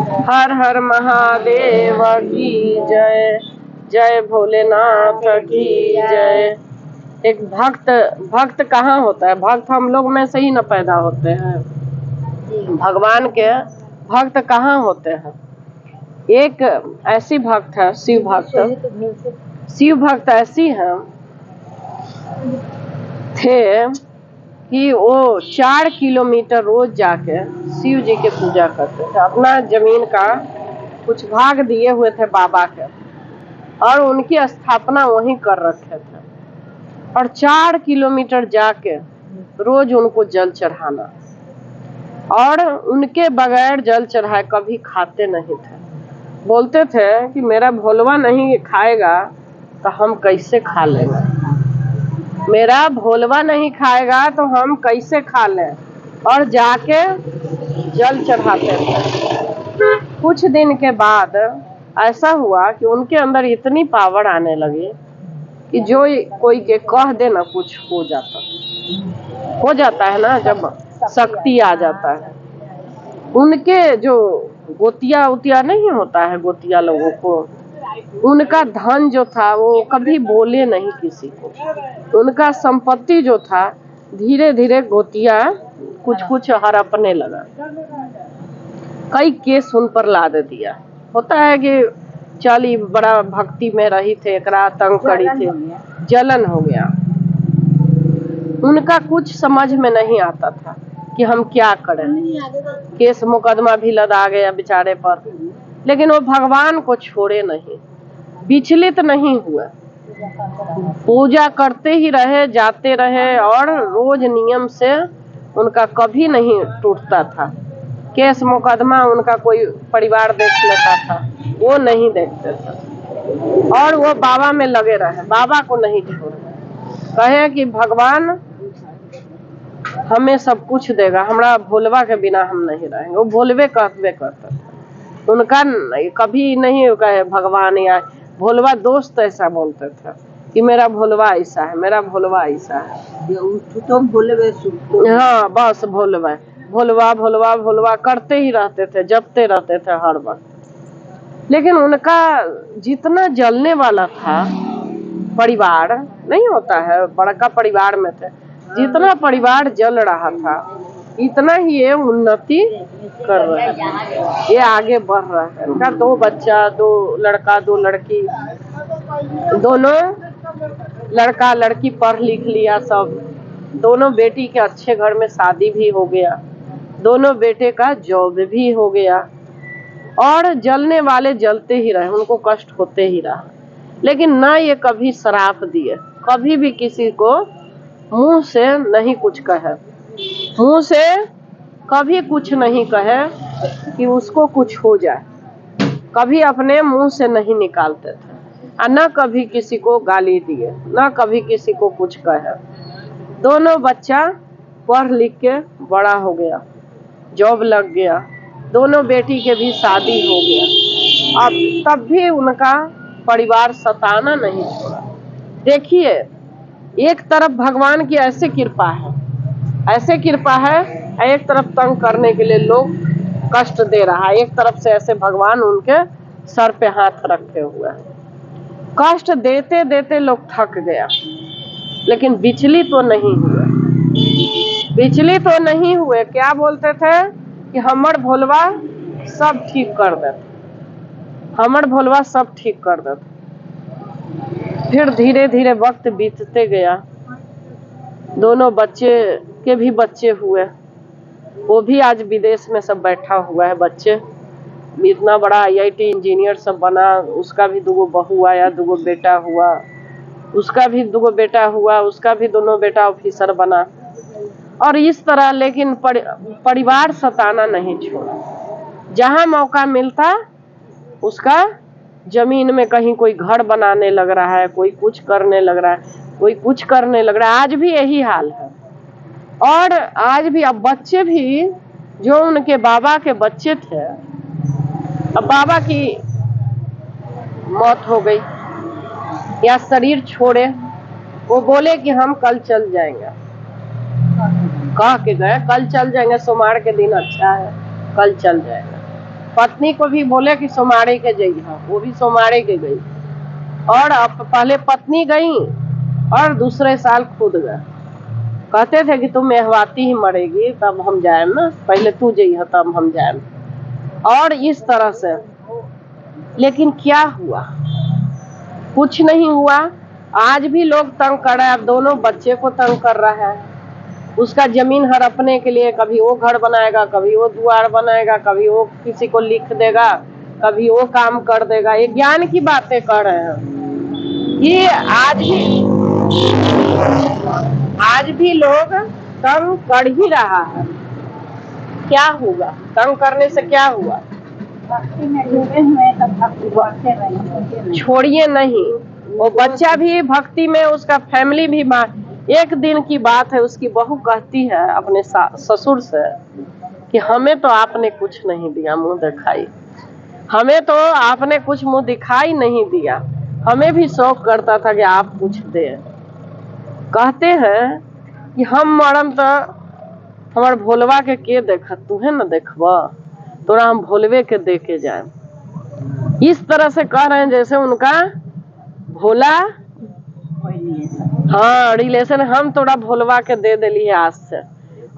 हर हर महादेव की जय, जय भोलेनाथ की जय। एक भक्त भक्त कहाँ होता है? भक्त हम लोग में से ही न पैदा होते हैं। भगवान के भक्त कहाँ होते हैं? एक ऐसी भक्त है शिव भक्त। शिव भक्त ऐसी है थे कि वो 4 किलोमीटर रोज जाके शिव जी के पूजा करते थे। अपना जमीन का कुछ भाग दिए हुए थे बाबा के, और उनकी स्थापना वहीं कर रखे थे। और 4 किलोमीटर जाके रोज उनको जल चढ़ाना, और उनके बगैर जल चढ़ाए कभी खाते नहीं थे। बोलते थे कि मेरा भोलवा नहीं खाएगा तो हम कैसे खा लेंगे, मेरा भोलवा नहीं खाएगा तो हम कैसे खा लें। और जाके जल चढ़ाते थे। कुछ दिन के बाद ऐसा हुआ कि उनके अंदर इतनी पावर आने लगी कि जो कोई के कह दे ना कुछ हो जाता है ना, जब शक्ति आ जाता है। उनके जो गोतिया उतिया नहीं होता है, गोतिया लोगों को, उनका धन जो था वो कभी बोले नहीं किसी को। उनका संपत्ति जो था धीरे धीरे गोतिया कुछ कुछ हड़पने लगा। कई केस उन पर लाद दिया। होता है कि चली बड़ा भक्ति में रही थे, एकरा तंग करी थे, जलन हो गया। उनका कुछ समझ में नहीं आता था कि हम क्या करें। केस मुकदमा भी लदा गया बेचारे पर, लेकिन वो भगवान को छोड़े नहीं, विचलित नहीं हुए। पूजा करते ही रहे, जाते रहे, और रोज नियम से उनका कभी नहीं टूटता था। केस मुकदमा उनका कोई परिवार देख लेता था, वो नहीं देखते थे। और वो बाबा में लगे रहे, बाबा को नहीं छोड़े। कहे कि भगवान हमें सब कुछ देगा, हमारा भोलवा के बिना हम नहीं रहेंगे। वो भोलवे कहते थे, उनका कभी नहीं कहे भगवान या भोलवा। दोस्त ऐसा बोलते थे कि मेरा भोलवा ऐसा है, मेरा भोलवा ऐसा है। हाँ, बस भोलवा भोलवा भोलवा भोलवा करते ही रहते थे, जपते रहते थे हर वक्त। लेकिन उनका जितना जलने वाला था, परिवार नहीं होता है, बड़का परिवार में थे, जितना परिवार जल रहा था इतना ही ये उन्नति कर रहे हैं, ये आगे बढ़ रहा है। उनका 2 बच्चा, 2 लड़का 2 लड़की, दोनों लड़का लड़की पढ़ लिख लिया सब। दोनों बेटी के अच्छे घर में शादी भी हो गया, दोनों बेटे का जॉब भी हो गया। और जलने वाले जलते ही रहे, उनको कष्ट होते ही रहा। लेकिन ना ये कभी श्राप दिए, कभी भी किसी को मुंह से नहीं कुछ कहे, मुंह से कभी कुछ नहीं कहे कि उसको कुछ हो जाए, कभी अपने मुंह से नहीं निकालते थे। और न कभी किसी को गाली दिए, न कभी किसी को कुछ कहे। दोनों बच्चा पढ़ लिख के बड़ा हो गया, जॉब लग गया, दोनों बेटी के भी शादी हो गया। अब तब भी उनका परिवार सताना नहीं छोड़ा। देखिए, एक तरफ भगवान की ऐसे कृपा है, ऐसे कृपा है, एक तरफ तंग करने के लिए लोग कष्ट दे रहा है, एक तरफ से ऐसे भगवान उनके सर पे हाथ रखे हुए हैं। कष्ट देते देते लोग थक गया, लेकिन विचलित तो नहीं हुए, विचलित तो नहीं हुए। क्या बोलते थे कि हमर भोलवा सब ठीक कर देते, हमर भोलवा सब ठीक कर देते। फिर धीरे धीरे वक्त बीतते गया, दोनों बच्चे के भी बच्चे हुए, वो भी आज विदेश में सब बैठा हुआ है। बच्चे इतना बड़ा IIT इंजीनियर सब बना, उसका भी 2 बहू आया, 2 बेटा हुआ, उसका भी 2 बेटा हुआ, उसका भी दोनों बेटा ऑफिसर बना। और इस तरह, लेकिन परिवार सताना नहीं छोड़ा। जहां मौका मिलता उसका जमीन में कहीं कोई घर बनाने लग रहा है, कोई कुछ करने लग रहा है, कोई कुछ करने लग रहा है। आज भी यही हाल है। और आज भी अब बच्चे भी, जो उनके बाबा के बच्चे थे, अब बाबा की मौत हो गई या शरीर छोड़े, वो बोले कि हम कल चल जाएंगे, कह के गए कल चल जाएंगे, सोमवार के दिन अच्छा है, कल चल जाएंगे। पत्नी को भी बोले कि सोमारे के गई है, वो भी सोमारे के गई। और अब पहले पत्नी गई और दूसरे साल खुद गए। कहते थे कि तुम मेहवाती ही मरेगी तब हम जाए ना, पहले तू जइह तब हम जाए। और इस तरह से, लेकिन क्या हुआ? कुछ नहीं हुआ। आज भी लोग तंग कर रहे हैं, दोनों बच्चे को तंग कर रहा है। उसका जमीन हड़पने के लिए कभी वो घर बनाएगा, कभी वो द्वार बनाएगा, कभी वो किसी को लिख देगा, कभी वो काम कर देगा। ये ज्ञान की बातें कर रहे हैं। ये आज भी लोग तंग कर ही रहा है। क्या होगा? तंग करने से क्या हुआ? भक्ति में डूबे हुए तब भक्ति बढ़ते रहेंगे। छोड़िए नहीं, वो बच्चा भी भक्ति में, उसका फैमिली भी। एक दिन की बात है, उसकी बहू कहती है अपने ससुर से कि हमें तो आपने कुछ नहीं दिया मुंह दिखाई, हमें तो आपने कुछ मुंह दिखाई नहीं दिया, हमें भी शौक करता था कि आप कुछ दे। कहते हैं कि हम मरम तो हमार भोलवा के देखत, तुम्हें न देखबा, तोरा हम भोलवे के दे के जाए। इस तरह से कह रहे हैं जैसे उनका भोला, हाँ रिलेशन, हम तोरा भोलवा के दे दिली है आज से,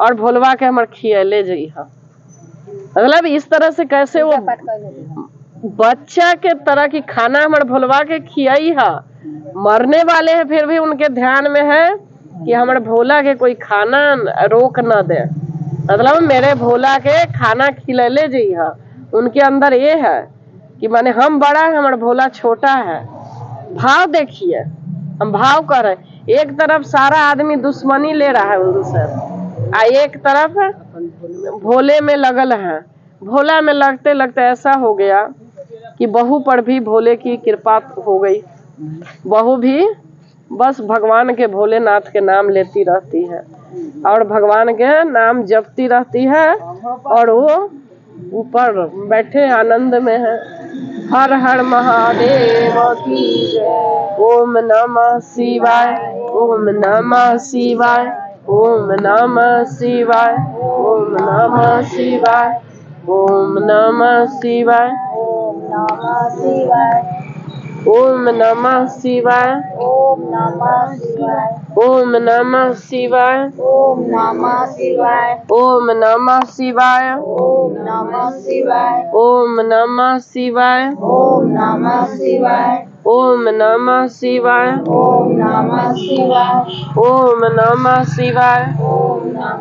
और भोलवा के हमार खियले जई है। मतलब इस तरह से कैसे वो बच्चा के तरह की खाना हमारे भोलवा के खियाई है। मरने वाले हैं फिर भी उनके ध्यान में है कि हमारे भोला के कोई खाना रोक न दे, मतलब मेरे भोला के खाना खिलैले जी है। उनके अंदर ये है कि माने हम बड़ा है, हमारा भोला छोटा है। भाव देखिए, हम भाव कर रहे हैं। एक तरफ सारा आदमी दुश्मनी ले रहा है उनसे, एक तरफ भोले में लगल है। भोला में लगते लगते ऐसा हो गया कि बहू पर भी भोले की कृपा हो गई। बहू भी बस भगवान के, भोलेनाथ के नाम लेती रहती है और भगवान के नाम जपती रहती है, और वो ऊपर बैठे आनंद में है। हर हर महादेव की जय। ओम नमः शिवाय, ओम नमः शिवाय, ओम नमः शिवाय, ओम नमः शिवाय, ओम नमः शिवाय, ओम नमः शिवाय, ओम नमः शिवाय, ओम नमः शिवाय, ओम नमः शिवाय, ओम नमः शिवाय, ओम नमः शिवाय, ओम नमः शिवाय, ओम नमः शिवाय, ओम नमः शिवाय, ओम नमः शिवाय, ओम नमः शिवाय, ओम नमः